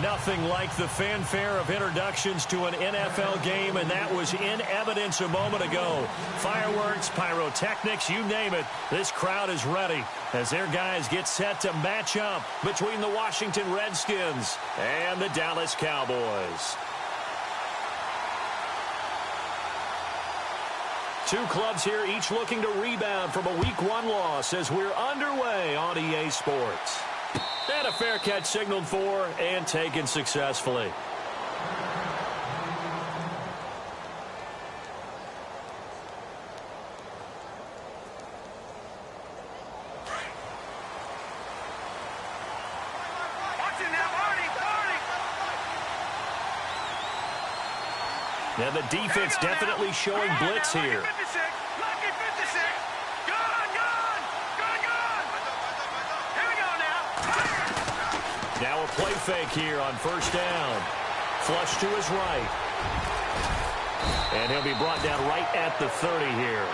Nothing like the fanfare of introductions to an NFL game, and that was in evidence a moment ago. Fireworks, pyrotechnics, you name it. This crowd is ready as their guys get set to match up between the Washington Redskins and the Dallas Cowboys. Two clubs here, each looking to rebound from a Week 1 loss as we're underway on EA Sports. And a fair catch signaled for and taken successfully. Now the defense definitely showing blitz here. Now a play fake here on first down. Flush to his right. And he'll be brought down right at the 30 here.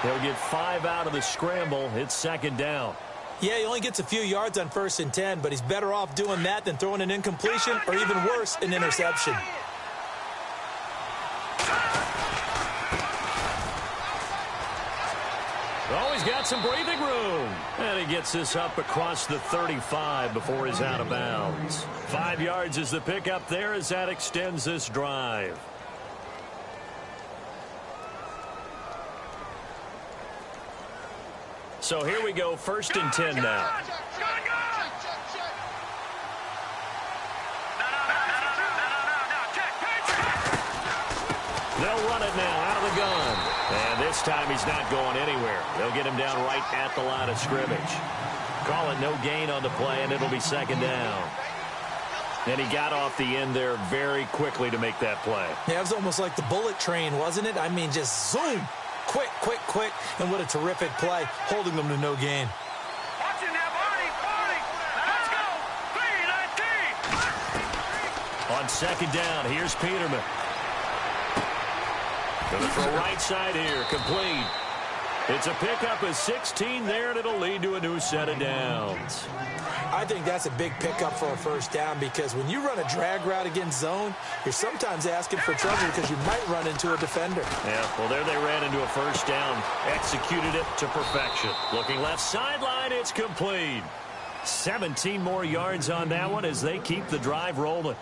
He'll get 5 out of the scramble. It's second down. Yeah, he only gets a few yards on 1st and 10, but he's better off doing that than throwing an incompletion or even worse, an interception. Oh, he's got some breathing room. And he gets this up across the 35 before he's out of bounds. 5 yards is the pickup there as that extends this drive. So here we go, 1st and 10 now. They'll run it now out of the gun. And this time he's not going anywhere. They'll get him down right at the line of scrimmage. Call it no gain on the play, and it'll be second down. And he got off the end there very quickly to make that play. Yeah, it was almost like the bullet train, wasn't it? I mean, just zoom. Quick, quick, quick. And what a terrific play, holding them to no gain. On second down, here's Peterman. Gonna throw right side here, complete. It's a pickup of 16 there, and it'll lead to a new set of downs. I think that's a big pickup for a first down because when you run a drag route against zone, you're sometimes asking for trouble because you might run into a defender. Yeah, well, there they ran into a first down, executed it to perfection. Looking left sideline, it's complete. 17 more yards on that one as they keep the drive rolling.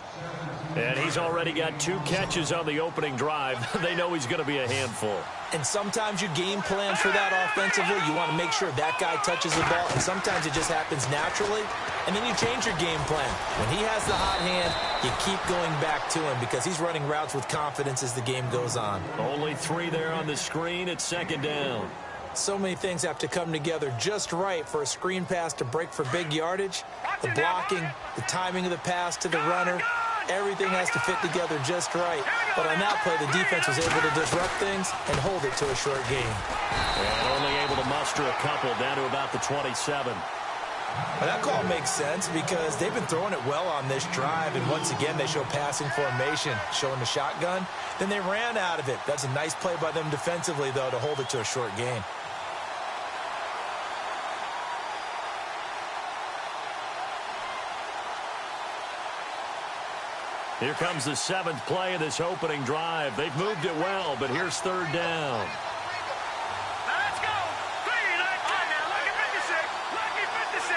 And he's already got 2 catches on the opening drive. They know he's going to be a handful. And sometimes you game plan for that offensively. You want to make sure that guy touches the ball, and sometimes it just happens naturally. And then you change your game plan. When he has the hot hand, you keep going back to him because he's running routes with confidence as the game goes on. Only 3 there on the screen. It's second down. So many things have to come together just right for a screen pass to break for big yardage. The blocking, the timing of the pass to the runner, everything has to fit together just right. But on that play, the defense was able to disrupt things and hold it to a short gain. And only able to muster a couple down to about the 27. Well, that call makes sense because they've been throwing it well on this drive, and once again they show passing formation, showing the shotgun. Then they ran out of it. That's a nice play by them defensively, though, to hold it to a short gain. Here comes the 7th play of this opening drive. They've moved it well, but here's third down. Let's go. Lucky 56. Lucky 56.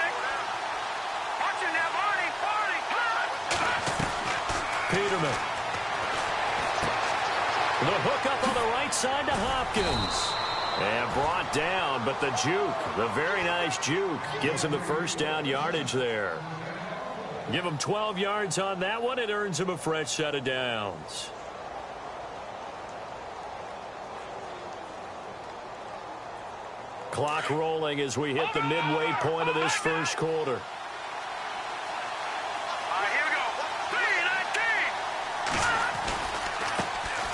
Watch it now, Barney. Peterman. The hook up on the right side to Hopkins. And brought down, but the juke, the very nice juke, gives him the first down yardage there. Give him 12 yards on that one. It earns him a fresh set of downs. Clock rolling as we hit the midway point of this first quarter. Here we go.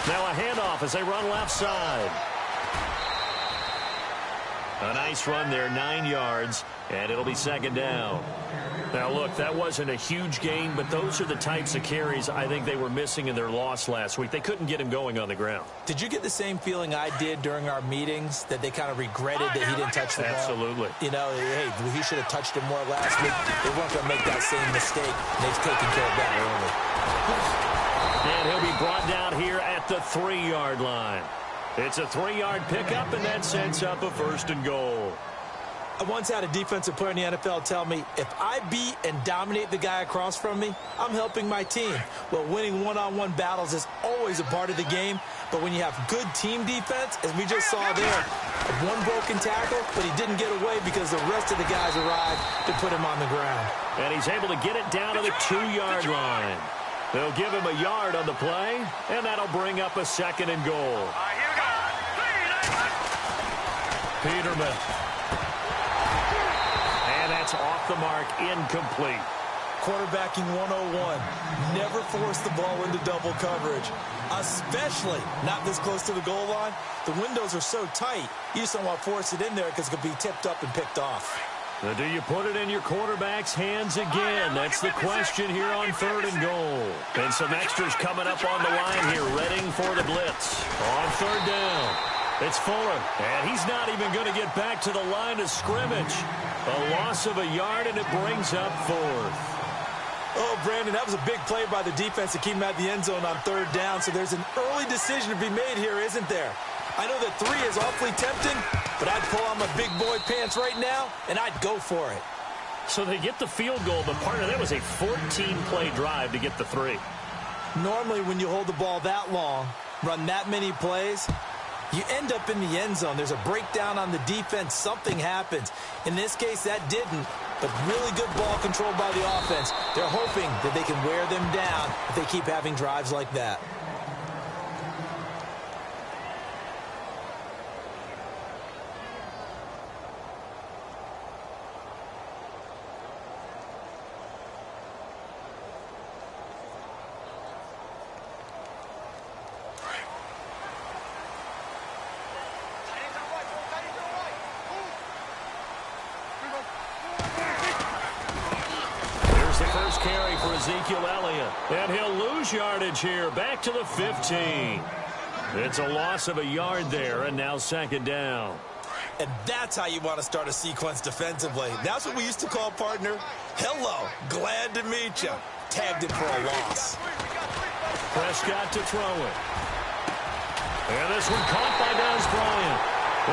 3-19. Now a handoff as they run left side. A nice run there, 9 yards. And it'll be second down. Now, look, that wasn't a huge gain, but those are the types of carries I think they were missing in their loss last week. They couldn't get him going on the ground. Did you get the same feeling I did during our meetings, that they kind of regretted that he didn't touch the ball? Absolutely. You know, hey, he should have touched it more last week. They weren't going to make that same mistake. They've taken care of that early. And he'll be brought down here at the 3-yard line. It's a 3-yard pickup, and that sets up a 1st and goal. I once had a defensive player in the NFL tell me, if I beat and dominate the guy across from me, I'm helping my team. Well, winning one-on-one battles is always a part of the game, but when you have good team defense, as we just saw there, one broken tackle, but he didn't get away because the rest of the guys arrived to put him on the ground. And he's able to get it down to the 2-yard line. They'll give him a yard on the play, and that'll bring up a 2nd and goal. Here we go. Peterman. And that's off the mark, incomplete. Quarterbacking 101. Never force the ball into double coverage, especially not this close to the goal line. The windows are so tight, you just don't want to force it in there because it could be tipped up and picked off. Now, do you put it in your quarterback's hands again? That's the question here on 3rd and goal. And some extras coming up on the line here, readying for the blitz. On 3rd down, it's Fuller. And he's not even going to get back to the line of scrimmage. A loss of a yard, and it brings up 4th. Oh, Brandon, that was a big play by the defense to keep him at the end zone on 3rd down. So there's an early decision to be made here, isn't there? I know that 3 is awfully tempting, but I'd pull on my big boy pants right now, and I'd go for it. So they get the field goal, but part of that was a 14-play drive to get the 3. Normally, when you hold the ball that long, run that many plays, you end up in the end zone. There's a breakdown on the defense. Something happens. In this case, that didn't, but really good ball control by the offense. They're hoping that they can wear them down if they keep having drives like that. Carry for Ezekiel Elliott. And he'll lose yardage here. Back to the 15. It's a loss of a yard there, and now 2nd down. And that's how you want to start a sequence defensively. That's what we used to call, partner, hello, glad to meet you. Tagged it for a loss. Prescott to throw it. And this one caught by Dez Bryant.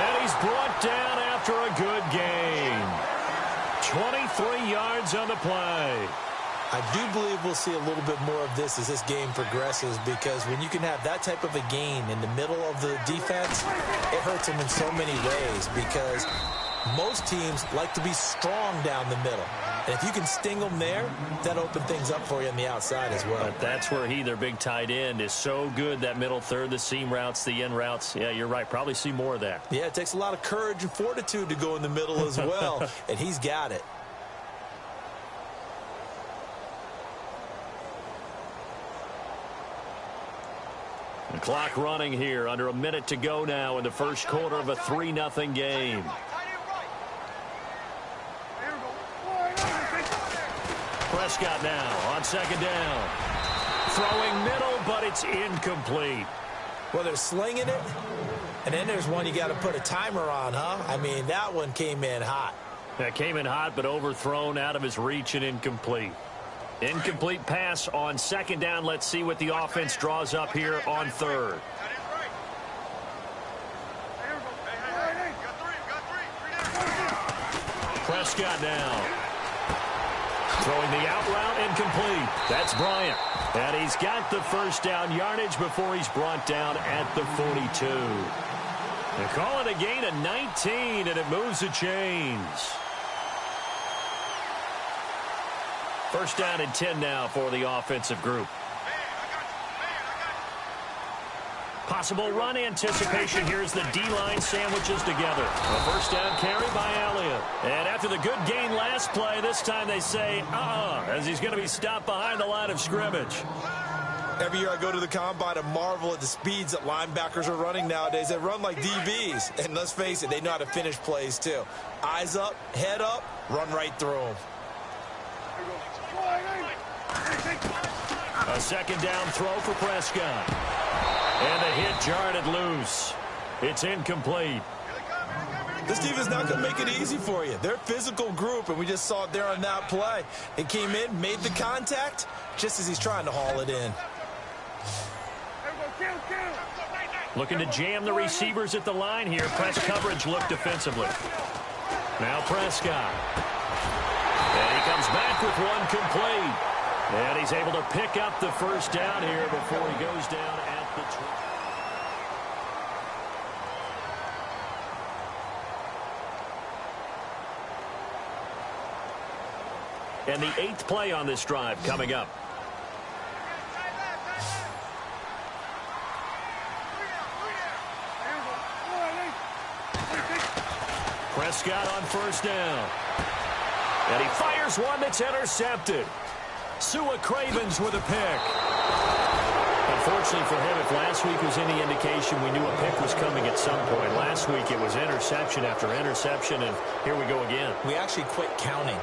And he's brought down after a good gain. 23 yards on the play. I do believe we'll see a little bit more of this as this game progresses, because when you can have that type of a gain in the middle of the defense, it hurts them in so many ways, because most teams like to be strong down the middle. And if you can sting them there, that opens things up for you on the outside as well. But that's where their big tight end, is so good, that middle third, the seam routes, the end routes. Yeah, you're right. Probably see more of that. Yeah, it takes a lot of courage and fortitude to go in the middle as well, and he's got it. The clock running here, under a minute to go now in the first quarter of a 3-0 game. Prescott now on 2nd down. Throwing middle, but it's incomplete. Well, they're slinging it, and then there's one you got to put a timer on, huh? I mean, that one came in hot. That came in hot, but overthrown, out of his reach, and incomplete. Incomplete pass on 2nd down. Let's see what the offense draws up here on 3rd. Prescott now. Throwing the out route, incomplete. That's Bryant. And he's got the 1st down yardage before he's brought down at the 42. They call it a gain of 19, and it moves the chains. 1st down and 10 now for the offensive group. Possible run anticipation. Here's the D-line sandwiches together. A 1st down carry by Elliott. And after the good gain last play, this time they say, as he's going to be stopped behind the line of scrimmage. Every year I go to the combine and marvel at the speeds that linebackers are running nowadays. They run like DBs. And let's face it, they know how to finish plays too. Eyes up, head up, run right through them. A second down throw for Prescott. And the hit jarred it loose. It's incomplete. This defense is not going to make it easy for you. They're a physical group, and we just saw it there on that play. It came in, made the contact, just as he's trying to haul it in. Looking to jam the receivers at the line here. Press coverage look defensively. Now Prescott. And he comes back with one complete. And he's able to pick up the first down here before he goes down at the 20. And the 8th play on this drive coming up. Prescott on first down. And he fires one that's intercepted. Sua Cravens with a pick. Unfortunately for him, if last week was any indication, we knew a pick was coming at some point. Last week it was interception after interception, and here we go again. We actually quit counting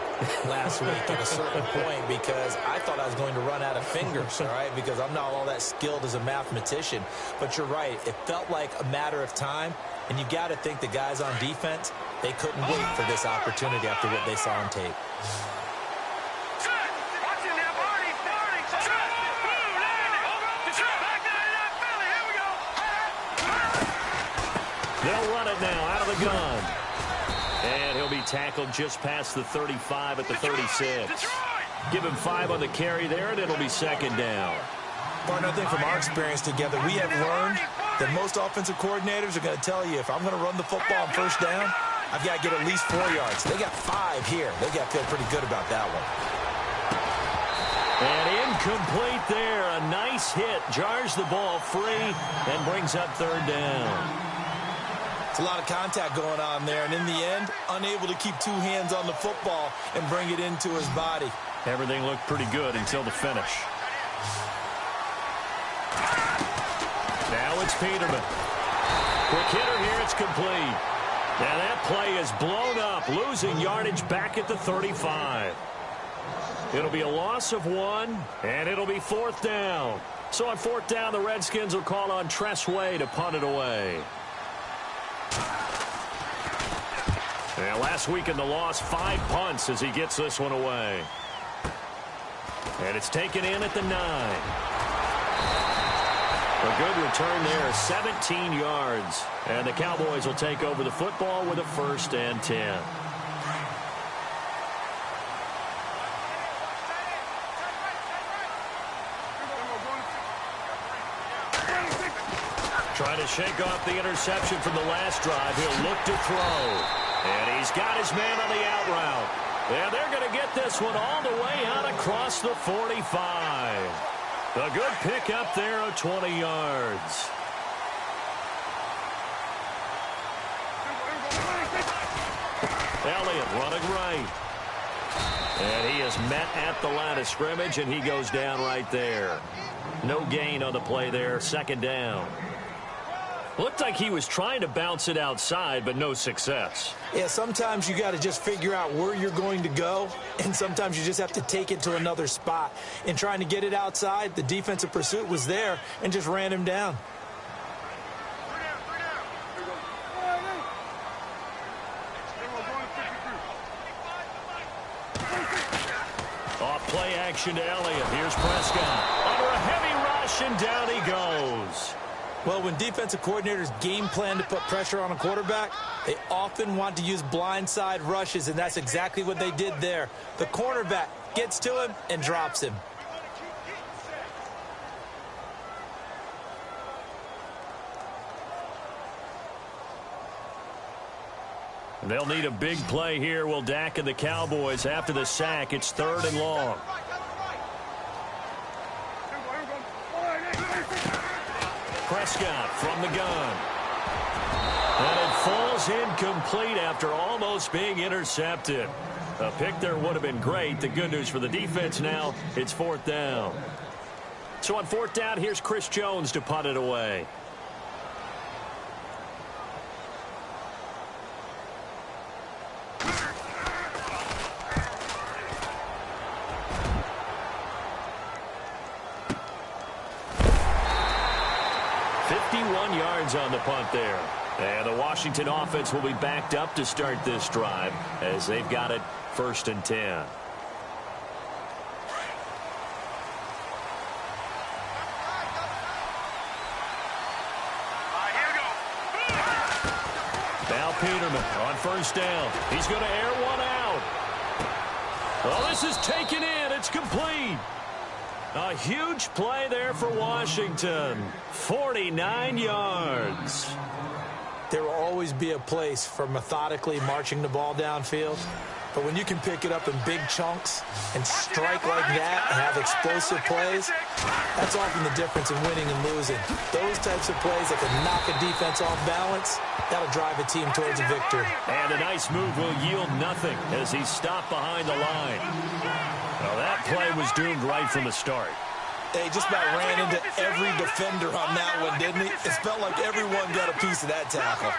last week at a certain point because I thought I was going to run out of fingers, all right, because I'm not all that skilled as a mathematician. But you're right. It felt like a matter of time, and you got to think the guys on defense, they couldn't wait for this opportunity after what they saw on tape. They'll run it now out of the gun. And he'll be tackled just past the 35 at the 36. Give him 5 on the carry there, and it'll be second down. Partner, I think from our experience together, we have learned that most offensive coordinators are going to tell you, if I'm going to run the football on first down, I've got to get at least 4 yards. They got 5 here. They got to feel pretty good about that one. And incomplete there. A nice hit. Jars the ball free and brings up third down. It's a lot of contact going on there, and in the end, unable to keep 2 hands on the football and bring it into his body. Everything looked pretty good until the finish. Now it's Peterman. Quick hitter here, it's complete. Now that play is blown up, losing yardage back at the 35. It'll be a loss of 1, and it'll be fourth down. So on fourth down, the Redskins will call on Tress Way to punt it away. Now, last week in the loss, 5 punts as he gets this one away. And it's taken in at the 9. A good return there, 17 yards. And the Cowboys will take over the football with a 1st and 10. Trying to shake off the interception from the last drive. He'll look to throw. And he's got his man on the out route. And they're going to get this one all the way out across the 45. A good pick up there of 20 yards. Elliott running right. And he is met at the line of scrimmage, and he goes down right there. No gain on the play there, second down. Looked like he was trying to bounce it outside, but no success. Yeah, sometimes you got to just figure out where you're going to go, and sometimes you just have to take it to another spot. In trying to get it outside, the defensive pursuit was there and just ran him down. Off play action to Elliott. Here's Prescott. Under a heavy rush, and down he goes. Well, when defensive coordinators game plan to put pressure on a quarterback, they often want to use blindside rushes, and that's exactly what they did there. The cornerback gets to him and drops him. They'll need a big play here, will Dak and the Cowboys. After the sack, it's 3rd and long. Prescott from the gun. And it falls incomplete after almost being intercepted. A pick there would have been great. The good news for the defense now, it's 4th down. So on 4th down, here's Chris Jones to punt it away. Yards on the punt there. And the Washington offense will be backed up to start this drive as they've got it 1st and 10. Here we go. Now Peterman on 1st down. He's going to air one out. Well, this is taken in. It's complete. A huge play there for Washington. 49 yards. There will always be a place for methodically marching the ball downfield. But when you can pick it up in big chunks and strike like that and have explosive plays, that's often the difference in winning and losing. Those types of plays that can knock a defense off balance, that'll drive a team towards a victory. And a nice move will yield nothing as he's stopped behind the line. Well, that play was doomed right from the start. He just about ran into every defender on that one, didn't he? It felt like everyone got a piece of that tackle.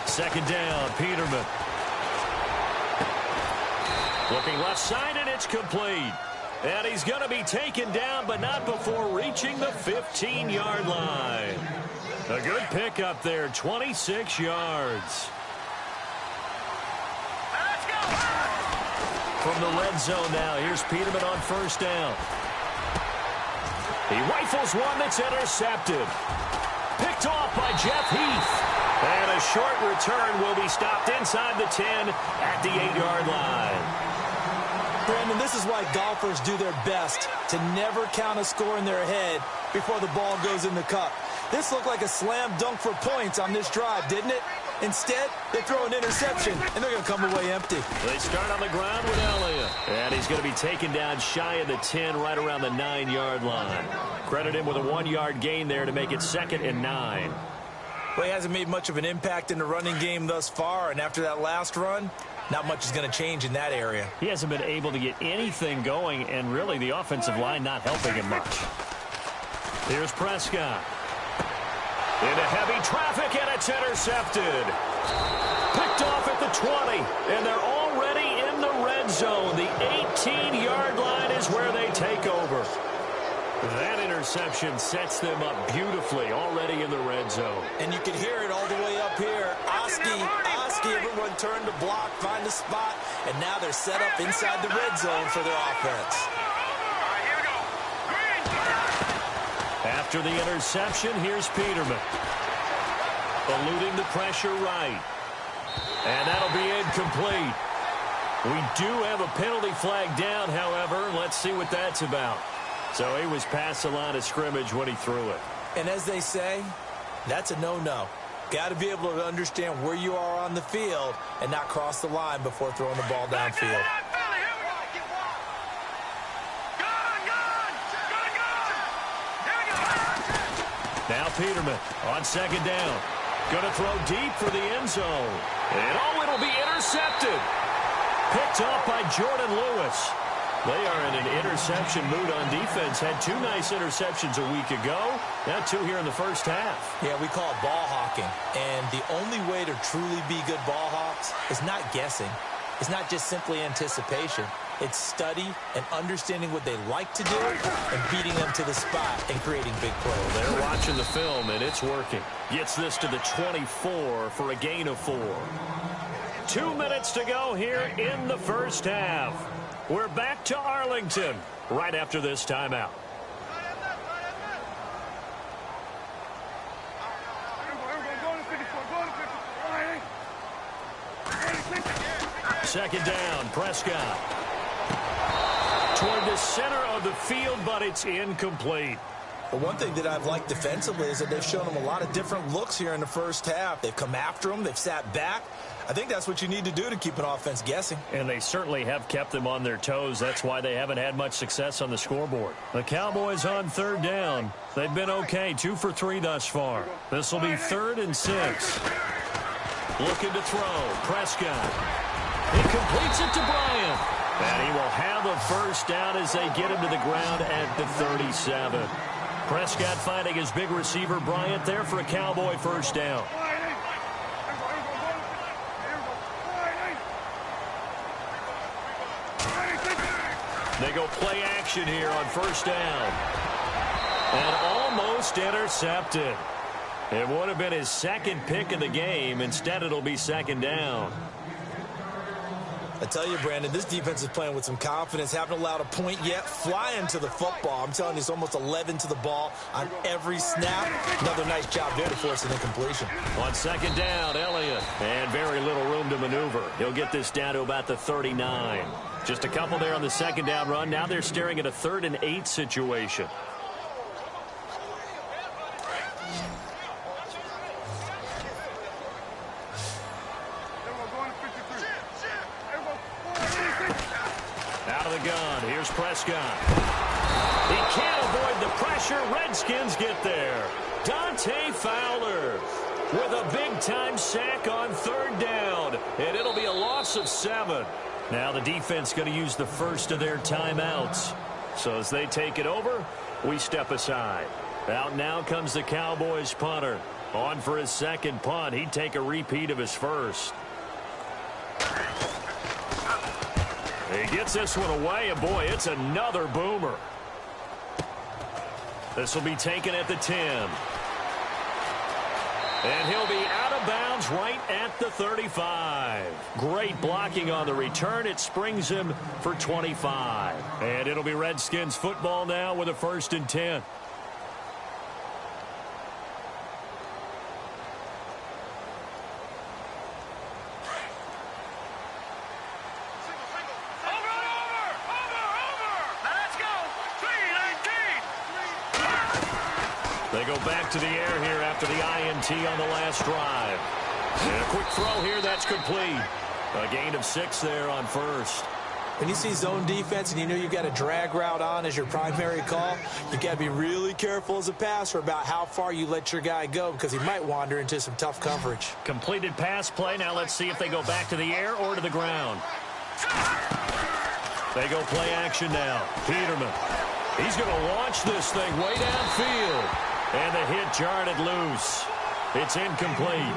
2nd down, Peterman. Looking left side, and it's complete. And he's going to be taken down, but not before reaching the 15-yard line. A good pickup there, 26 yards. From the red zone now, here's Peterman on 1st down. He rifles one that's intercepted. Picked off by Jeff Heath. And a short return will be stopped inside the 10 at the 8-yard line. Brandon, this is why golfers do their best to never count a score in their head before the ball goes in the cup. This looked like a slam dunk for points on this drive, didn't it? Instead, they throw an interception, and they're going to come away empty. They start on the ground with Elliott. And he's going to be taken down shy of the 10, right around the 9-yard line. Credit him with a 1-yard gain there to make it 2nd and 9. Well, he hasn't made much of an impact in the running game thus far, and after that last run, not much is going to change in that area. He hasn't been able to get anything going, and really the offensive line not helping him much. Here's Prescott. Into heavy traffic, and it's intercepted. Picked off at the 20, and they're already in the red zone. The 18-yard line is where they take over. That interception sets them up beautifully already in the red zone. And you can hear it all the way up here. Oski, everyone turned to block, find a spot, and now they're set up inside the red zone for their offense. After the interception, here's Peterman. Eluding the pressure right. And that'll be incomplete. We do have a penalty flag down, however. Let's see what that's about. So he was past the line of scrimmage when he threw it. And as they say, that's a no-no. Got to be able to understand where you are on the field and not cross the line before throwing the ball downfield. Now Peterman on 2nd down. Going to throw deep for the end zone. And it'll be intercepted. Picked off by Jordan Lewis. They are in an interception mood on defense. Had 2 nice interceptions a week ago. Now 2 here in the first half. Yeah, we call it ball hawking. And the only way to truly be good ball hawks is not guessing. It's not just simply anticipation. It's study and understanding what they like to do and beating them to the spot and creating big plays. They're watching the film, and it's working. Gets this to the 24 for a gain of 4. 2 minutes to go here in the first half. We're back to Arlington right after this timeout. Second down, Prescott. Toward the center of the field, but it's incomplete. But one thing that I've liked defensively is that they've shown them a lot of different looks here in the first half. They've come after them. They've sat back. I think that's what you need to do to keep an offense guessing. And they certainly have kept them on their toes. That's why they haven't had much success on the scoreboard. The Cowboys on 3rd down. They've been okay, 2 for 3 thus far. This will be 3rd and 6. Looking to throw. Prescott. He completes it to Bryant. And he will have a first down as they get him to the ground at the 37. Prescott finding his big receiver, Bryant, there for a Cowboy first down. They go play action here on first down. And almost intercepted. It would have been his second pick of the game. Instead, it'll be second down. I tell you, Brandon, this defense is playing with some confidence. Haven't allowed a point yet. Flying to the football. I'm telling you, it's almost 11 to the ball on every snap. Another nice job there to force an incompletion. On second down, Elliott. And very little room to maneuver. He'll get this down to about the 39. Just a couple there on the second down run. Now they're staring at a 3rd and 8 situation. Out of the gun. Here's Prescott. He can't avoid the pressure. Redskins get there. Dante Fowler with a big-time sack on 3rd down. And it'll be a loss of 7. Now the defense going to use the first of their timeouts. So as they take it over, we step aside. Out now comes the Cowboys punter. On for his second punt. He'd take a repeat of his first. He gets this one away, and boy, it's another boomer. This will be taken at the 10. And he'll be out of bounds right at the 35. Great blocking on the return. It springs him for 25. And it'll be Redskins football now with a 1st and 10. They go back to the air here after the INT on the last drive. And a quick throw here, that's complete. A gain of 6 there on first. When you see zone defense and you know you've got a drag route on as your primary call, you got to be really careful as a passer about how far you let your guy go because he might wander into some tough coverage. Completed pass play. Now let's see if they go back to the air or to the ground. They go play action now. Peterman. He's going to launch this thing way downfield. And the hit jarred it loose. It's incomplete.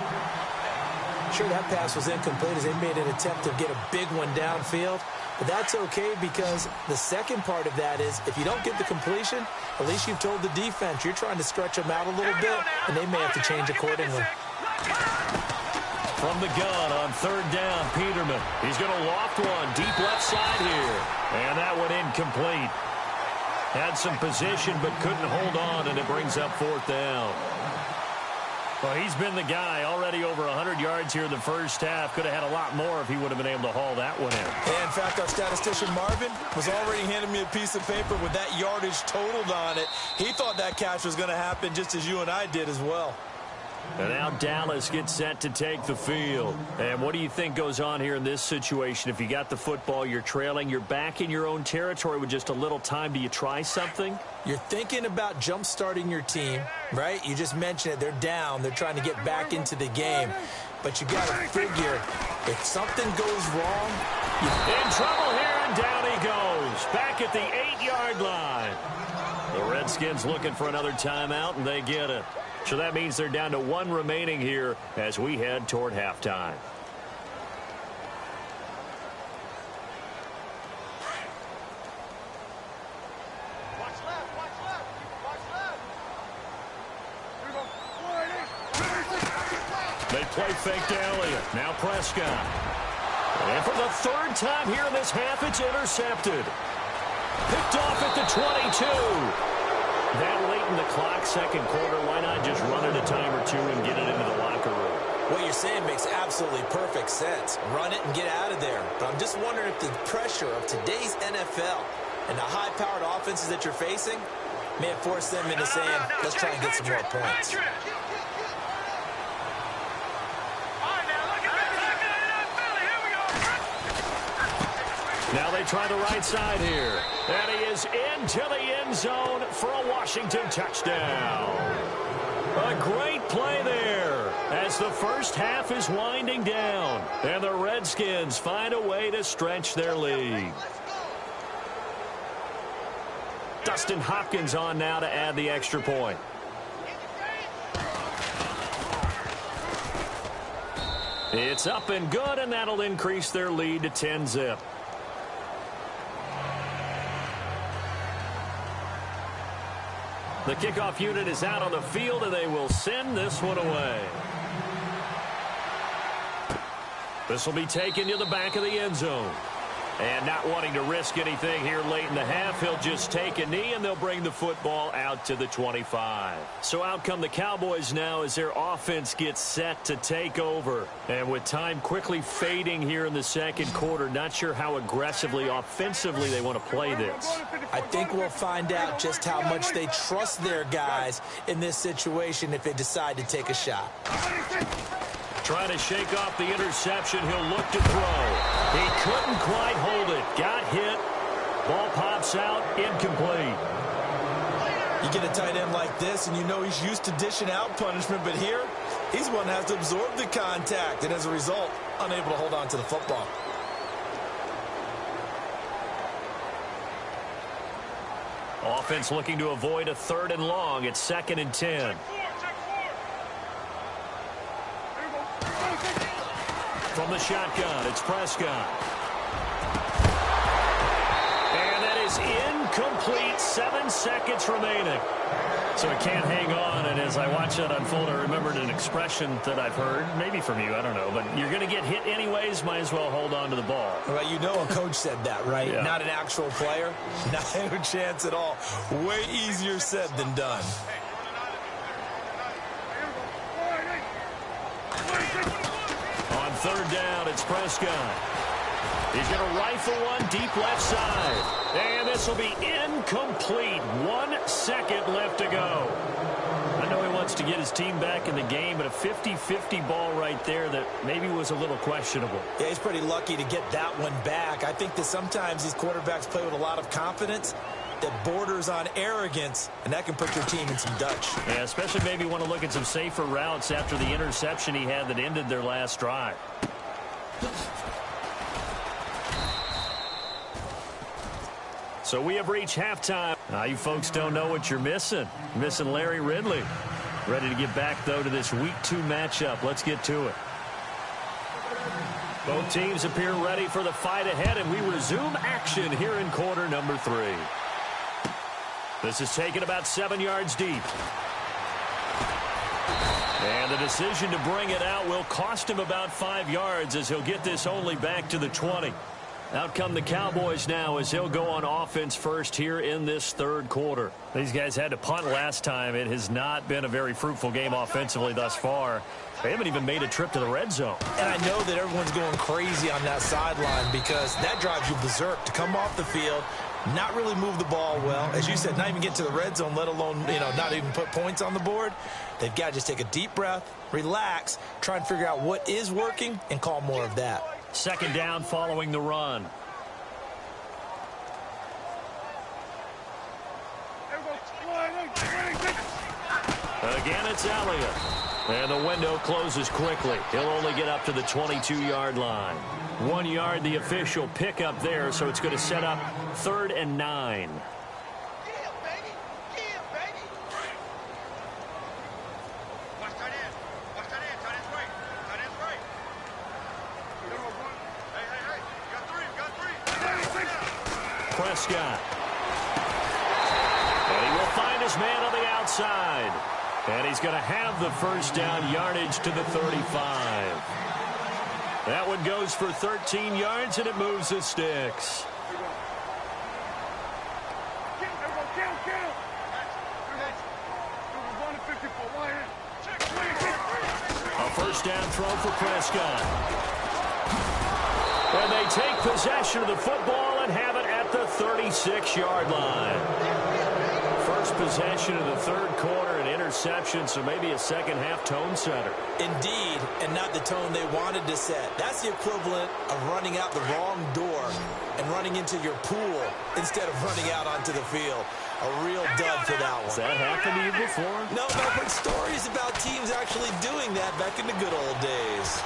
Sure, that pass was incomplete as they made an attempt to get a big one downfield. But that's okay because the second part of that is if you don't get the completion, at least you've told the defense you're trying to stretch them out a little bit, and they may have to change accordingly. From the gun on 3rd down, Peterman. He's going to loft one deep left side here. And that one incomplete. Had some position but couldn't hold on, and it brings up 4th down. Well, he's been the guy already over 100 yards here in the first half. Could have had a lot more if he would have been able to haul that one in. In fact, our statistician Marvin was already handing me a piece of paper with that yardage totaled on it. He thought that catch was going to happen just as you and I did as well. And now Dallas gets set to take the field. And what do you think goes on here in this situation? If you got the football, you're trailing, you're back in your own territory with just a little time. Do you try something? You're thinking about jump-starting your team, right? You just mentioned it. They're down. They're trying to get back into the game. But you got to figure, if something goes wrong... In trouble here, and down he goes. Back at the 8-yard line. The Redskins looking for another timeout, and they get it. So that means they're down to 1 remaining here as we head toward halftime. Watch left, watch left, watch left. They play fake to Elliott. Now Prescott. And for the 3rd time here in this half, it's intercepted. Picked off at the 22. That late in the clock, second quarter, why not just run it a time or two and get it into the locker room? What you're saying makes absolutely perfect sense. Run it and get out of there. But I'm just wondering if the pressure of today's NFL and the high-powered offenses that you're facing may have forced them into saying, let's try and get some more points. Now they try the right side here. And he is into the end zone for a Washington touchdown. A great play there as the first half is winding down. And the Redskins find a way to stretch their lead. Dustin Hopkins on now to add the extra point. It's up and good, and that'll increase their lead to 10-zip. The kickoff unit is out on the field, and they will send this one away. This will be taken to the back of the end zone. And not wanting to risk anything here late in the half, he'll just take a knee, and they'll bring the football out to the 25. So out come the Cowboys now as their offense gets set to take over. And with time quickly fading here in the second quarter, not sure how aggressively, offensively they want to play this. I think we'll find out just how much they trust their guys in this situation if they decide to take a shot. Trying to shake off the interception. He'll look to throw. He couldn't quite hold it. Got hit. Ball pops out. Incomplete. You get a tight end like this, and you know he's used to dishing out punishment, but here, he's one that has to absorb the contact, and as a result, unable to hold on to the football. Offense looking to avoid a 3rd and long. It's 2nd and 10. From the shotgun, it's Prescott. And that is incomplete. 7 seconds remaining. So it can't hang on, and as I watch that unfold, I remembered an expression that I've heard, maybe from you, I don't know, but you're going to get hit anyways, might as well hold on to the ball. Well, you know a coach said that, right? Yeah. Not an actual player. Not a chance at all. Way easier said than done. On 3rd down, it's Prescott. He's going to rifle one deep left side. And this will be incomplete. 1 second left to go. I know he wants to get his team back in the game, but a 50-50 ball right there that maybe was a little questionable. Yeah, he's pretty lucky to get that one back. I think that sometimes these quarterbacks play with a lot of confidence that borders on arrogance, and that can put your team in some Dutch. Yeah, especially maybe want to look at some safer routes after the interception he had that ended their last drive. So we have reached halftime. Now you folks don't know what you're missing. You're missing Larry Ridley. Ready to get back, though, to this Week 2 matchup. Let's get to it. Both teams appear ready for the fight ahead, and we resume action here in quarter number 3. This is taken about 7 yards deep. And the decision to bring it out will cost him about 5 yards as he'll get this only back to the 20. Out come the Cowboys now as they'll go on offense first here in this 3rd quarter. These guys had to punt last time. It has not been a very fruitful game offensively thus far. They haven't even made a trip to the red zone. And I know that everyone's going crazy on that sideline because that drives you berserk to come off the field, not really move the ball well. As you said, not even get to the red zone, let alone, not even put points on the board. They've got to just take a deep breath, relax, try and figure out what is working, and call more of that. 2nd down following the run. Again, it's Elliott. And the window closes quickly. He'll only get up to the 22-yard line. 1 yard, the official pickup there, so it's going to set up 3rd and 9. Prescott. And he will find his man on the outside. And he's going to have the first down yardage to the 35. That one goes for 13 yards, and it moves the sticks. A first down throw for Prescott. And they take possession of the football and have it at the 36-yard line. First first possession of the third quarter, an interception, so maybe a second-half tone setter. Indeed, and not the tone they wanted to set. That's the equivalent of running out the wrong door and running into your pool instead of running out onto the field. A real dud for that one. Has that happened to you before? No, but I've heard stories about teams actually doing that back in the good old days.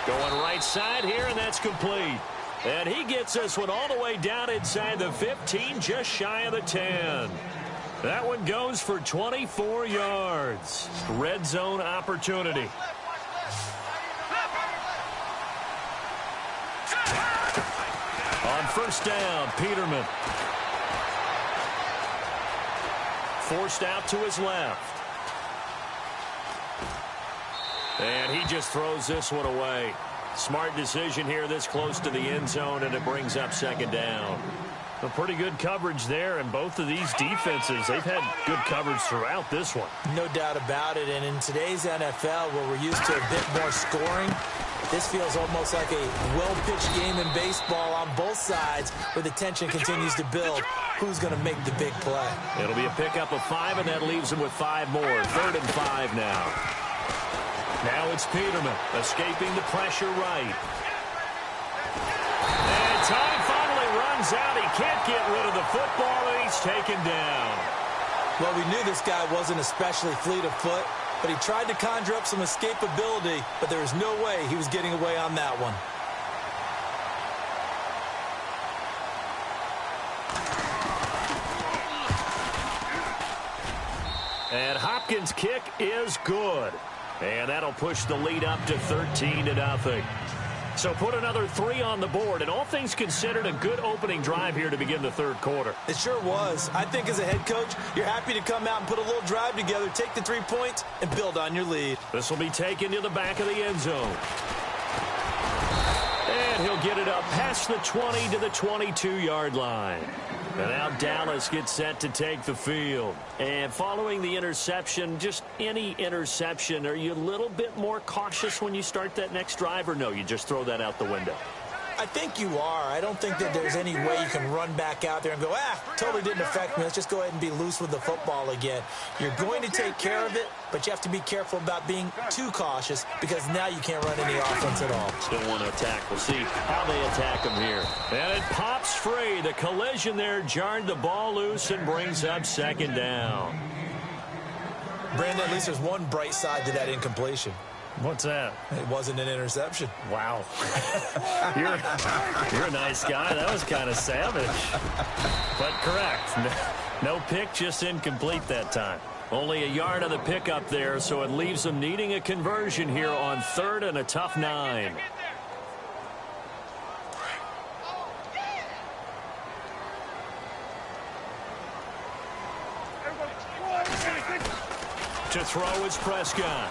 Going right side here, and that's complete. And he gets this one all the way down inside the 15, just shy of the 10. That one goes for 24 yards. Red zone opportunity. On first down, Peterman. Forced out to his left. And he just throws this one away. Smart decision here this close to the end zone, and it brings up second down. A pretty good coverage there, and both of these defenses, they've had good coverage throughout this one. No doubt about it, and in today's NFL, where we're used to a bit more scoring, this feels almost like a well-pitched game in baseball on both sides where the tension continues to build. Who's going to make the big play? It'll be a pickup of 5, and that leaves them with 5 more. 3rd and 5 now. Now it's Peterman escaping the pressure right. And time finally runs out. He can't get rid of the football, and he's taken down. Well, we knew this guy wasn't especially fleet of foot, but he tried to conjure up some escapability, but there was no way he was getting away on that one. And Hopkins' kick is good. And that'll push the lead up to 13-0. So put another 3 on the board, and all things considered, a good opening drive here to begin the third quarter. It sure was. I think as a head coach, you're happy to come out and put a little drive together, take the 3 points, and build on your lead. This will be taken to the back of the end zone. And he'll get it up past the 20 to the 22-yard line. And now Dallas gets set to take the field. And following the interception, just any interception, are you a little bit more cautious when you start that next drive, or no, you just throw that out the window? I think you are. I don't think that there's any way you can run back out there and go, totally didn't affect me. Let's just go ahead and be loose with the football again. You're going to take care of it, but you have to be careful about being too cautious because now you can't run any offense at all. Still want to attack. We'll see how they attack him here. And it pops free. The collision there jarred the ball loose and brings up second down. Brandon, at least there's one bright side to that incompletion. What's that? It wasn't an interception. Wow. You're a nice guy. That was kind of savage. But correct. No pick, just incomplete that time. Only a yard of the pickup there, so it leaves them needing a conversion here on 3rd and a tough 9. To throw is Prescott.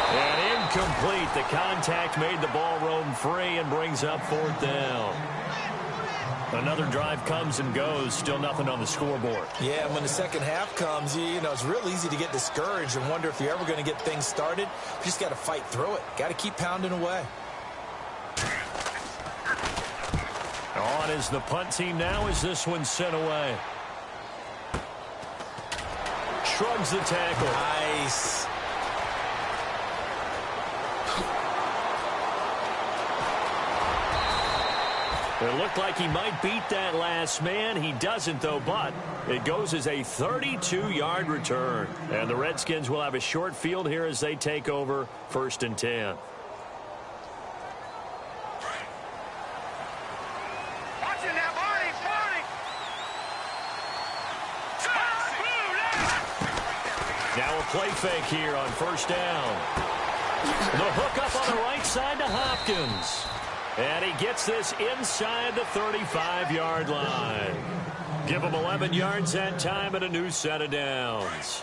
And incomplete. The contact made the ball roam free and brings up 4th down. Another drive comes and goes. Still nothing on the scoreboard. Yeah, when the second half comes, you know, it's real easy to get discouraged and wonder if you're ever going to get things started. You just got to fight through it. Got to keep pounding away. On is the punt team now as this one's sent away. Shrugs the tackle. Nice. It looked like he might beat that last man. He doesn't, though, but it goes as a 32-yard return. And the Redskins will have a short field here as they take over 1st and 10. Now a play fake here on first down. The hook up on the right side to Hopkins. And he gets this inside the 35-yard line. Give him 11 yards that time and a new set of downs.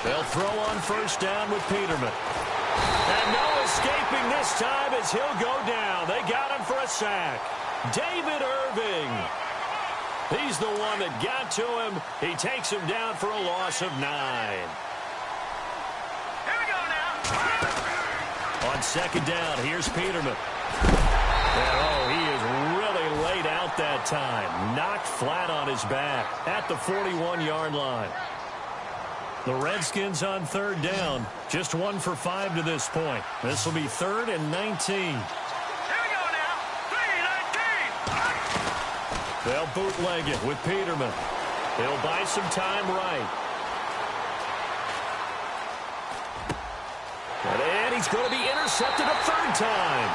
They'll throw on first down with Peterman. And no escaping this time as he'll go down. They got him for a sack. David Irving. He's the one that got to him. He takes him down for a loss of 9. On second down, here's Peterman. And, oh, he is really laid out that time. Knocked flat on his back at the 41-yard line. The Redskins on third down. Just 1 for 5 to this point. This will be 3rd and 19. Here we go now. 3-19. They'll bootleg it with Peterman. He'll buy some time right. And he's going to be intercepted a third time.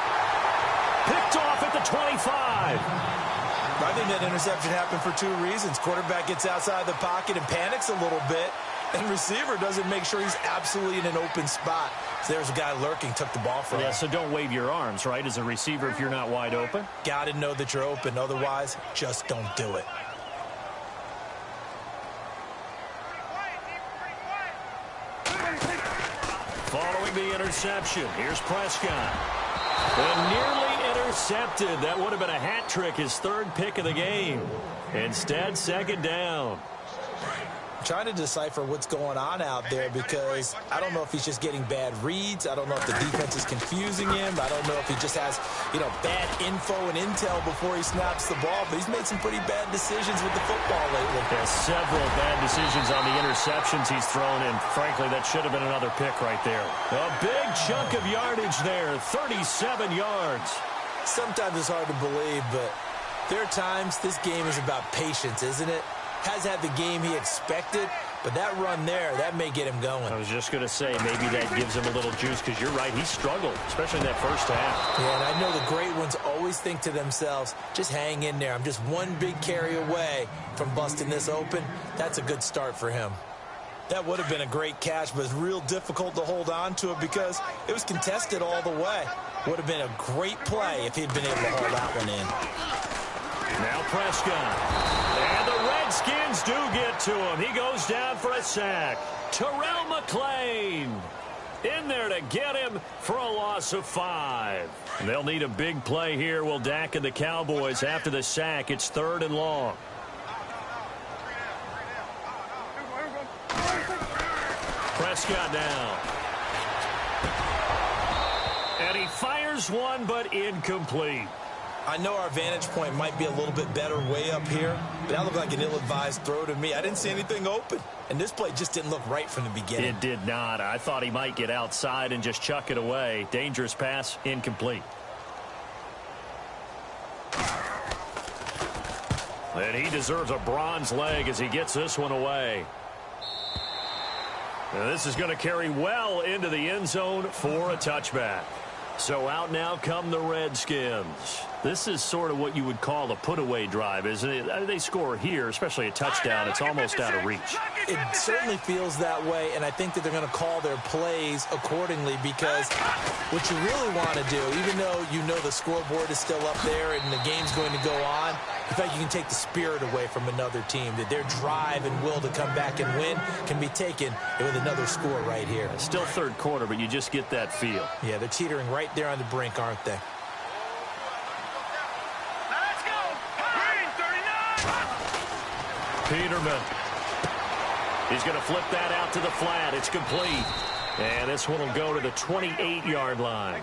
Picked off at the 25. I think that interception happened for 2 reasons. Quarterback gets outside the pocket and panics a little bit, and receiver doesn't make sure he's absolutely in an open spot. So there's a guy lurking, took the ball from him. Yeah, so don't wave your arms, right, as a receiver if you're not wide open. Got to know that you're open. Otherwise, just don't do it. Following the interception, here's Prescott. And nearly intercepted. That would have been a hat trick, his 3rd pick of the game. Instead, second down. Trying to decipher what's going on out there because I don't know if he's just getting bad reads. I don't know if the defense is confusing him. I don't know if he just has, bad info and intel before he snaps the ball. But he's made some pretty bad decisions with the football lately. There's several bad decisions on the interceptions he's thrown, and frankly, that should have been another pick right there. A big chunk of yardage there, 37 yards. Sometimes it's hard to believe, but there are times this game is about patience, isn't it? Has had the game he expected, but that run there, that may get him going. I was just going to say, maybe that gives him a little juice, because you're right, he struggled, especially in that first half. Yeah, and I know the great ones always think to themselves, just hang in there. I'm just one big carry away from busting this open. That's a good start for him. That would have been a great catch, but it's real difficult to hold on to it because it was contested all the way. Would have been a great play if he'd been able to hold that one in. Now Prescott. And the Redskins do get to him. He goes down for a sack. Terrell McClain in there to get him for a loss of 5. They'll need a big play here, will Dak and the Cowboys after the sack. It's 3rd and long. Prescott now. And he fires one, but incomplete. I know our vantage point might be a little bit better way up here, but that looked like an ill-advised throw to me. I didn't see anything open, and this play just didn't look right from the beginning. It did not. I thought he might get outside and just chuck it away. Dangerous pass, incomplete. And he deserves a bronze leg as he gets this one away. Now this is going to carry well into the end zone for a touchback. So out now come the Redskins. This is sort of what you would call a put-away drive, isn't it? They score here, especially a touchdown. It's almost out of reach. It certainly feels that way, and I think that they're going to call their plays accordingly because what you really want to do, even though you know the scoreboard is still up there and the game's going to go on, in fact, you can take the spirit away from another team, that their drive and will to come back and win can be taken with another score right here. It's still third quarter, but you just get that feel. Yeah, they're teetering right there on the brink, aren't they? Let's go. Green 39. Peterman. He's going to flip that out to the flat. It's complete. And this one will go to the 28-yard line.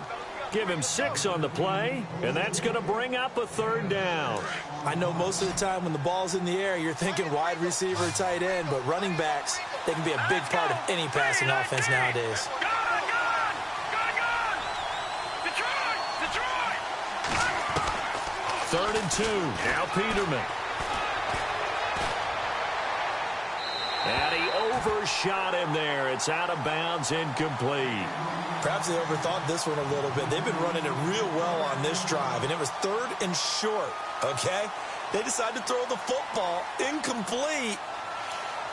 Give him 6 on the play, and that's going to bring up a 3rd down. I know most of the time when the ball's in the air, you're thinking wide receiver, tight end, but running backs, they can be a big part of any passing offense nowadays. Detroit! 3rd and 2. Now Peterman. And he overshot him there. It's out of bounds, incomplete. Perhaps they overthought this one a little bit. They've been running it real well on this drive, and it was 3rd and short, okay? They decided to throw the football incomplete.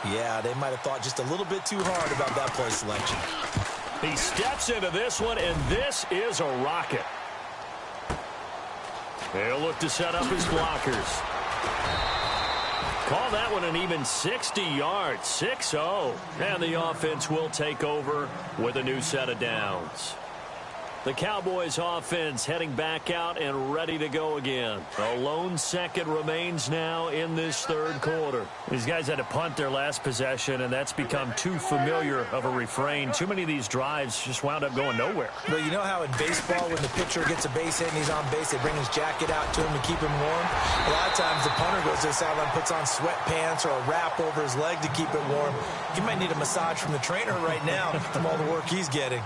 Yeah, they might have thought just a little bit too hard about that play selection. He steps into this one, and this is a rocket. They'll look to set up his blockers. Call that one an even 60 yards, 6-0. And the offense will take over with a new set of downs. The Cowboys offense heading back out and ready to go again. A lone second remains now in this third quarter. These guys had to punt their last possession, and that's become too familiar of a refrain. Too many of these drives just wound up going nowhere. Well, you know how in baseball when the pitcher gets a base hit and he's on base, they bring his jacket out to him to keep him warm? A lot of times the punter goes to the sideline, puts on sweatpants or a wrap over his leg to keep it warm. He might need a massage from the trainer right now from all the work he's getting.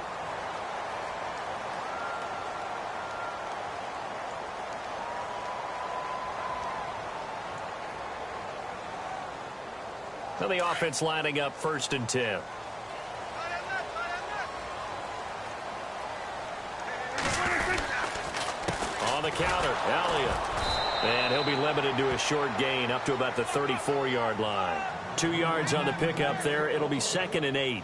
Now the offense lining up 1st and 10. On the counter, Elliott. And he'll be limited to a short gain up to about the 34-yard line. 2 yards on the pickup there. It'll be 2nd and 8.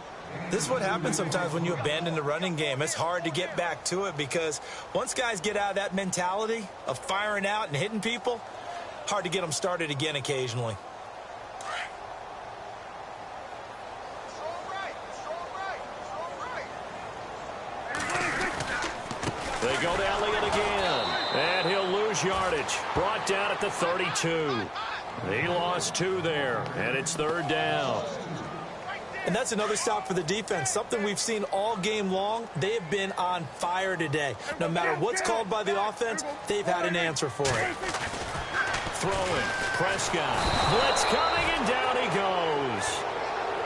This is what happens sometimes when you abandon the running game. It's hard to get back to it because once guys get out of that mentality of firing out and hitting people, hard to get them started again occasionally. They go to Elliott again, and he'll lose yardage. Brought down at the 32. He lost 2 there, and it's 3rd down. And that's another stop for the defense, something we've seen all game long. They have been on fire today. No matter what's called by the offense, they've had an answer for it. Throwing, Prescott. Blitz coming, and down he goes.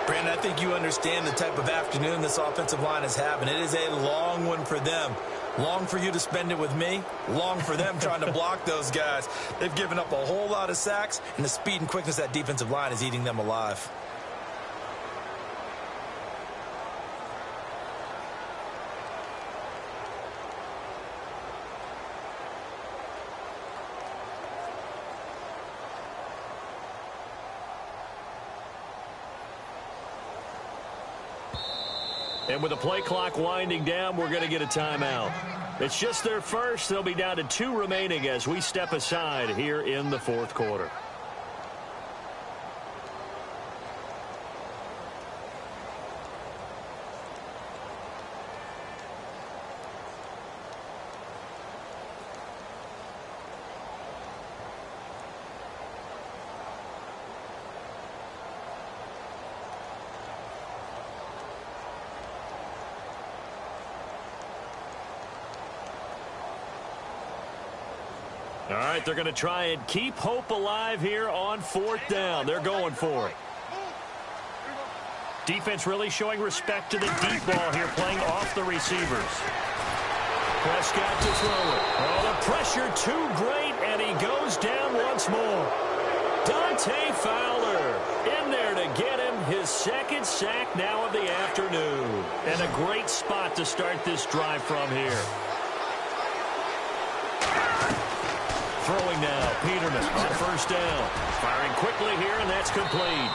Brandon, I think you understand the type of afternoon this offensive line is having. It is a long one for them. Long for you to spend it with me. Long for them trying to block those guys. They've given up a whole lot of sacks, and the speed and quickness of that defensive line is eating them alive. And with the play clock winding down, we're going to get a timeout. It's just their first. They'll be down to 2 remaining as we step aside here in the 4th quarter. All right, they're going to try and keep hope alive here on 4th down. They're going for it. Defense really showing respect to the deep ball here, playing off the receivers. Prescott to throw it. Oh, the pressure too great, and he goes down once more. Dante Fowler in there to get him his 2nd sack now of the afternoon. And a great spot to start this drive from here. Throwing now, Peterman on 1st down. Firing quickly here, and that's complete.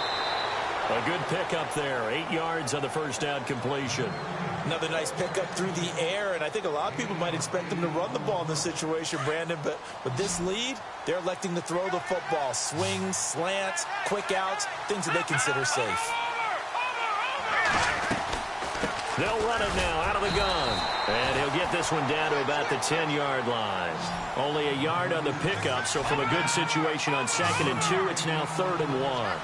A good pickup there. 8 yards on the 1st down completion. Another nice pickup through the air, and I think a lot of people might expect them to run the ball in this situation, Brandon, but with this lead, they're electing to throw the football. Swings, slants, quick outs, things that they consider safe. They'll run it now out of the gun. And he'll get this one down to about the 10-yard line. Only a yard on the pickup, so from a good situation on 2nd and 2, it's now 3rd and 1.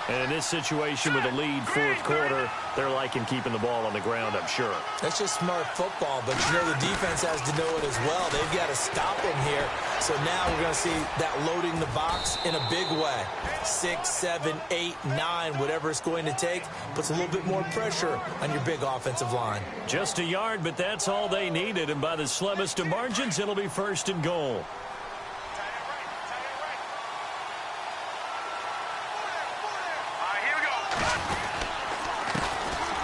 And in this situation with a lead 4th quarter, they're liking keeping the ball on the ground, I'm sure. That's just smart football, but you know the defense has to know it as well. They've got to stop them here. So now we're going to see that loading the box in a big way. 6, 7, 8, 9, whatever it's going to take, puts a little bit more pressure on your big offensive line. Just a yard, but that's all they needed. And by the slimmest of margins, it'll be 1st and goal.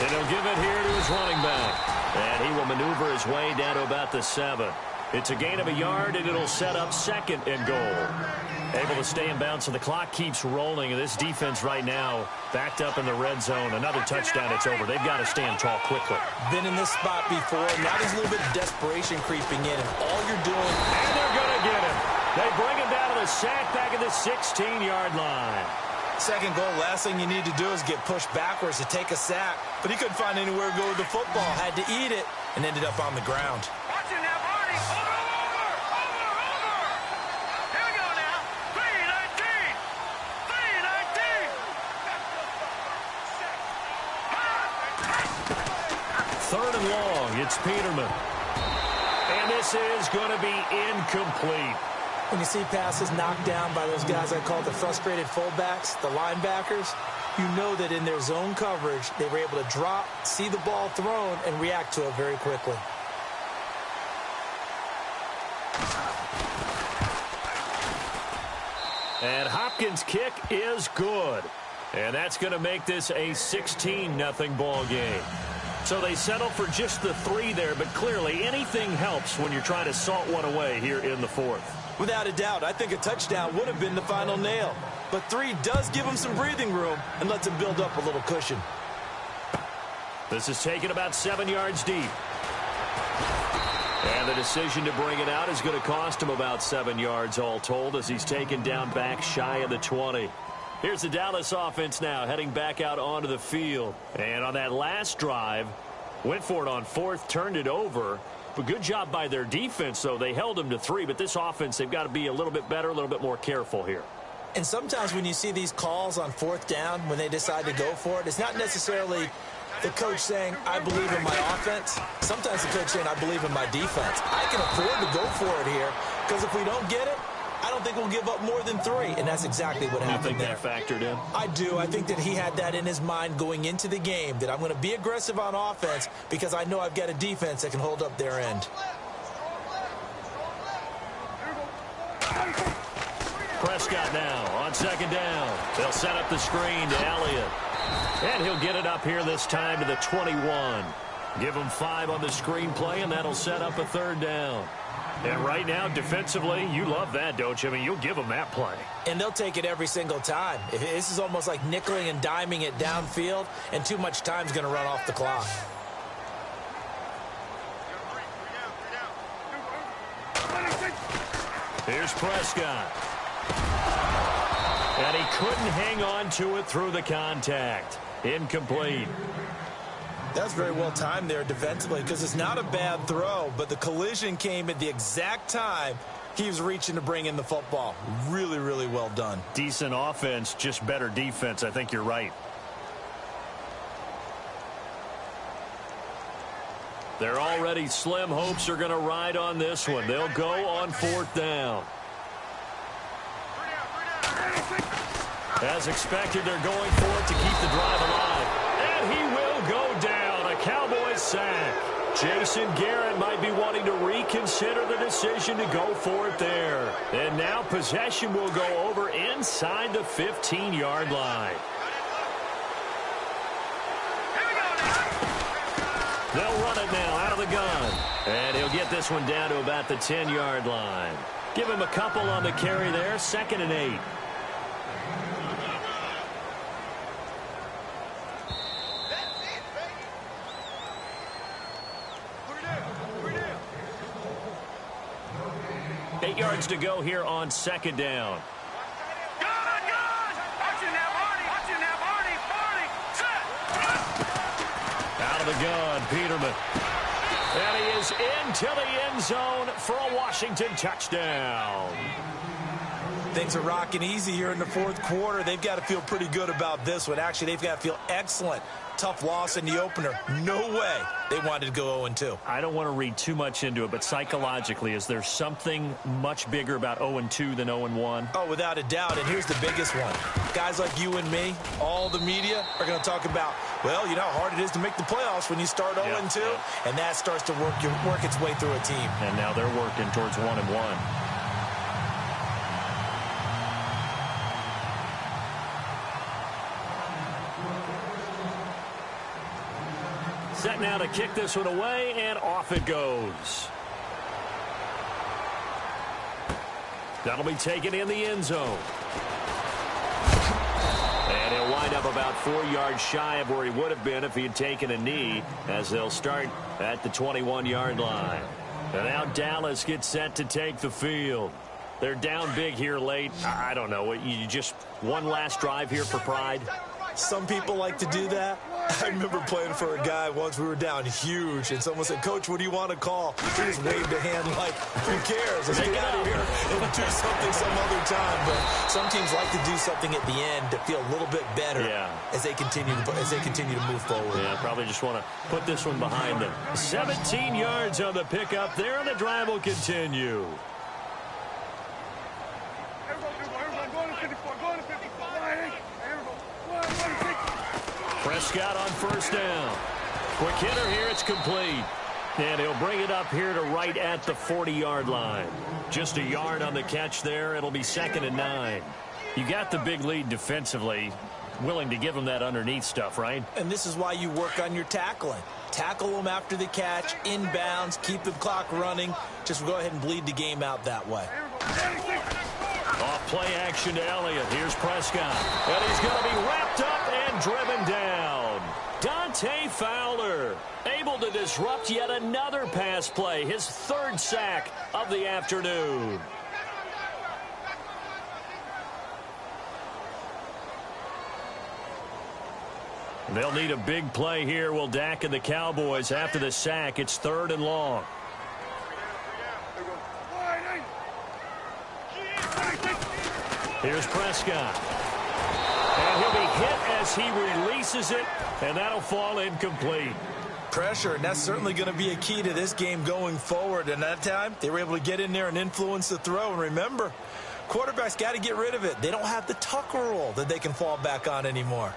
And he'll give it here to his running back. And he will maneuver his way down to about the 7. It's a gain of a yard, and it'll set up 2nd and goal. Able to stay in bounds, so the clock keeps rolling. And this defense right now backed up in the red zone. Another touchdown, it's over. They've got to stand tall quickly. Been in this spot before. Now there's a little bit of desperation creeping in. And all you're doing... And they're going to get him. They bring him down to the sack back at the 16-yard line. 2nd goal, last thing you need to do is get pushed backwards to take a sack. But he couldn't find anywhere to go with the football. Had to eat it and ended up on the ground. third and long. It's Peterman. And this is going to be incomplete. When you see passes knocked down by those guys I call the frustrated fullbacks, the linebackers, you know that in their zone coverage, they were able to drop, see the ball thrown, and react to it very quickly. And Hopkins' kick is good. And that's going to make this a 16-0 ball game. So they settle for just the 3 there, but clearly anything helps when you're trying to salt one away here in the 4th. Without a doubt, I think a touchdown would have been the final nail. But 3 does give them some breathing room and lets them build up a little cushion. This is taken about 7 yards deep. And the decision to bring it out is going to cost him about 7 yards all told as he's taken down back shy of the 20. Here's the Dallas offense now heading back out onto the field. And on that last drive, went for it on 4th, turned it over. But good job by their defense, though. They held them to 3, but this offense, they've got to be a little bit better, a little bit more careful here. And sometimes when you see these calls on 4th down, when they decide to go for it, it's not necessarily the coach saying, I believe in my offense. Sometimes the coach saying, I believe in my defense. I can afford to go for it here because if we don't get it, I don't think we'll give up more than 3, and that's exactly what happened there. You think that factored in? I do. I think that he had that in his mind going into the game, that I'm going to be aggressive on offense because I know I've got a defense that can hold up their end. Prescott now on 2nd down. They'll set up the screen to Elliott. And he'll get it up here this time to the 21. Give him 5 on the screenplay, and that'll set up a 3rd down. And right now, defensively, you love that, don't you? I mean, you'll give them that play. And they'll take it every single time. This is almost like nickeling and diming it downfield, and too much time's going to run off the clock. Here's Prescott. And he couldn't hang on to it through the contact. Incomplete. That's very well timed there defensively because it's not a bad throw, but the collision came at the exact time he was reaching to bring in the football. Really, really well done. Decent offense, just better defense. I think you're right. They're already slim hopes are going to ride on this one. They'll go on 4th down. As expected, they're going for it to keep the drive alive. And he will go down. A Cowboys sack. Jason Garrett might be wanting to reconsider the decision to go for it there. And now possession will go over inside the 15-yard line. They'll run it now out of the gun. And he'll get this one down to about the 10-yard line. Give him a couple on the carry there. 2nd and 8. Yards to go here on 2nd down. Out of the gun, Peterman. And he is into the end zone for a Washington touchdown. Things are rocking easy here in the 4th quarter. They've got to feel pretty good about this one. Actually, they've got to feel excellent. Tough loss in the opener. No way they wanted to go 0-2. I don't want to read too much into it, but psychologically, is there something much bigger about 0-2 than 0-1? Oh, without a doubt, and here's the biggest one. Guys like you and me, all the media, are going to talk about, well, you know how hard it is to make the playoffs when you start 0-2, and that starts to work its way through a team. And now they're working towards 1-1. Set now to kick this one away, and off it goes. That'll be taken in the end zone. And he'll wind up about 4 yards shy of where he would have been if he had taken a knee, as they'll start at the 21-yard line. And now Dallas gets set to take the field. They're down big here late. I don't know. You just one last drive here for pride? Some people like to do that. I remember playing for a guy once. We were down huge, and someone said, "Coach, what do you want to call?" He just waved a hand like, "Who cares? Let's get out of here and do something some other time." But some teams like to do something at the end to feel a little bit better as they continue to move forward. Yeah, probably just want to put this one behind them. 17 yards on the pickup there, and the drive will continue. Prescott on first down. Quick hitter here, it's complete. And he'll bring it up here to right at the 40-yard line. Just a yard on the catch there. It'll be 2nd and 9. You got the big lead defensively. Willing to give them that underneath stuff, right? And this is why you work on your tackling. Tackle them after the catch, inbounds, keep the clock running. Just go ahead and bleed the game out that way. Off play action to Elliott. Here's Prescott. And he's going to be wrapped up and driven down. Dante Fowler able to disrupt yet another pass play. His 3rd sack of the afternoon. They'll need a big play here. Will Dak and the Cowboys after the sack. It's 3rd and long. Here's Prescott. And he'll be hit as he releases it, and that'll fall incomplete. Pressure, and that's certainly going to be a key to this game going forward. And that time, they were able to get in there and influence the throw. And remember, quarterbacks got to get rid of it. They don't have the Tucker rule that they can fall back on anymore.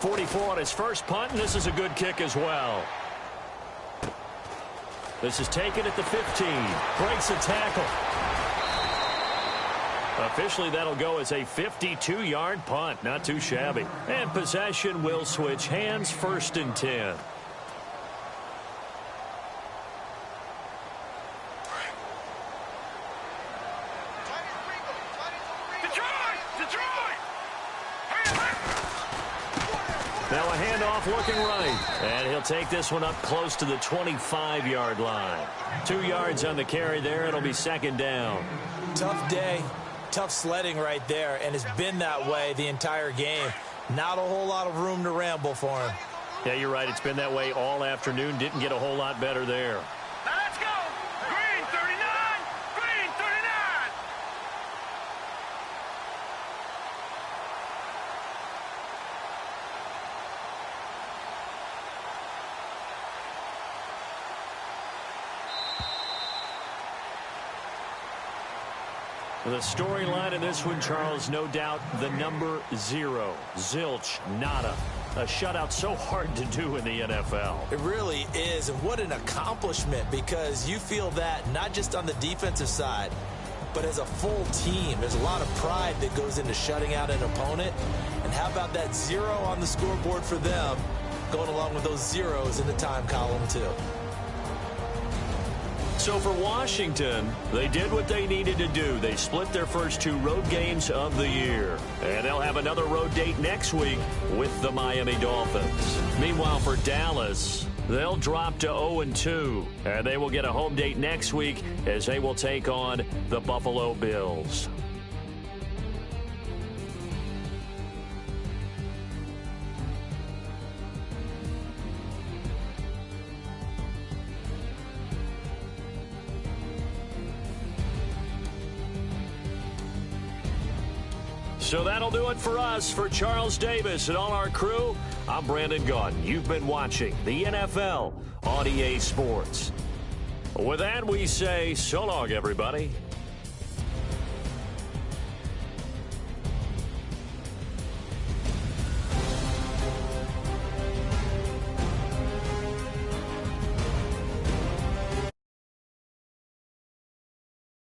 .44 on his first punt, and this is a good kick as well. This is taken at the 15. Breaks a tackle. Officially, that'll go as a 52-yard punt. Not too shabby. And possession will switch hands. 1st and 10. Now a handoff looking right. And he'll take this one up close to the 25-yard line. 2 yards on the carry there. It'll be 2nd down. Tough day. Tough sledding right there. And it's been that way the entire game. Not a whole lot of room to ramble for him. Yeah, you're right. It's been that way all afternoon. Didn't get a whole lot better there. Now let's go. Green 39. Green 39. The storyline in this one, Charles, no doubt the number 0. Zilch, nada. A shutout so hard to do in the NFL. It really is, and what an accomplishment, because you feel that not just on the defensive side, but as a full team. There's a lot of pride that goes into shutting out an opponent. And how about that 0 on the scoreboard for them, going along with those zeros in the time column too. So for Washington, they did what they needed to do. They split their first 2 road games of the year. And they'll have another road date next week with the Miami Dolphins. Meanwhile, for Dallas, they'll drop to 0-2. And they will get a home date next week as they will take on the Buffalo Bills. So that'll do it for us. For Charles Davis and all our crew, I'm Brandon Gaudin. You've been watching the NFL on EA Sports. With that, we say so long, everybody.